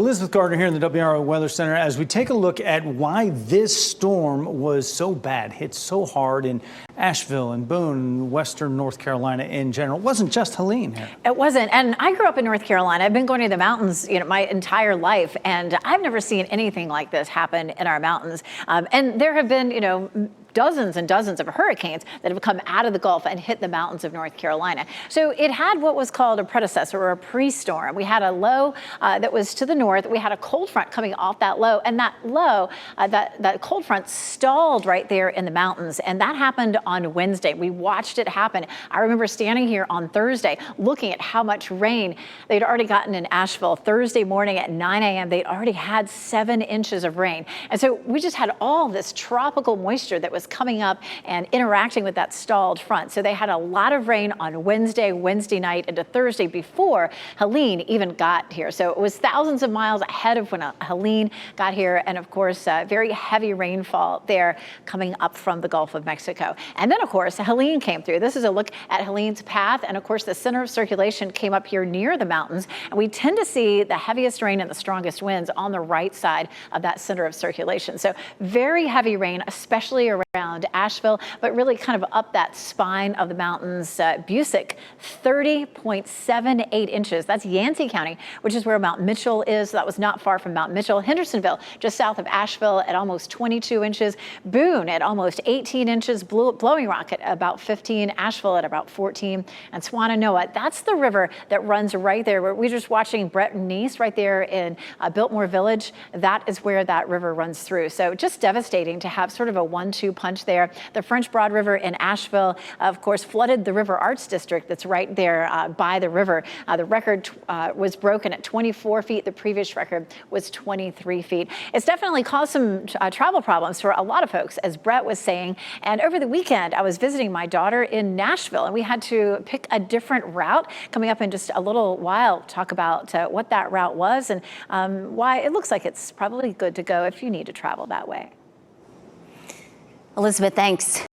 Elizabeth Gardner here in the WRAL Weather Center as we take a look at why this storm was so bad, hit so hard in Asheville and Boone, western North Carolina in general. It wasn't just Helene here. It wasn't. And I grew up in North Carolina. I've been going to the mountains, my entire life, and I've never seen anything like this happen in our mountains. And there have been, dozens and dozens of hurricanes that have come out of the Gulf and hit the mountains of North Carolina. So it had what was called a predecessor or a pre-storm. We had a low that was to the north. We had a cold front coming off that low, and that low, that cold front stalled right there in the mountains, and that happened on Wednesday. We watched it happen. I remember standing here on Thursday looking at how much rain they'd already gotten in Asheville. Thursday morning at 9 a.m., they'd already had 7 inches of rain. And so we just had all this tropical moisture that was coming up and interacting with that stalled front. So they had a lot of rain on Wednesday night into Thursday before Helene even got here. So it was thousands of miles ahead of when Helene got here. And of course, very heavy rainfall there coming up from the Gulf of Mexico. And then of course, Helene came through. This is a look at Helene's path. And of course, the center of circulation came up here near the mountains. And we tend to see the heaviest rain and the strongest winds on the right side of that center of circulation. So very heavy rain, especially around Asheville, but really kind of up that spine of the mountains. Busick, 30.78 inches. That's Yancey County, which is where Mount Mitchell is. So that was not far from Mount Mitchell. Hendersonville, just south of Asheville at almost 22 inches. Boone at almost 18 inches. Blowing Rock at about 15. Asheville at about 14. And Swannanoa, that's the river that runs right there. We're just watching Brett and Nice right there in Biltmore Village. That is where that river runs through. So just devastating to have sort of a 1-2 punch there. The French Broad River in Asheville, of course, flooded the River Arts District that's right there by the river. The record was broken at 24 feet. The previous record was 23 feet. It's definitely caused some travel problems for a lot of folks, as Brett was saying. And over the weekend, I was visiting my daughter in Nashville, and we had to pick a different route. Coming up in just a little while, talk about what that route was and why it looks like it's probably good to go if you need to travel that way. Elizabeth, thanks.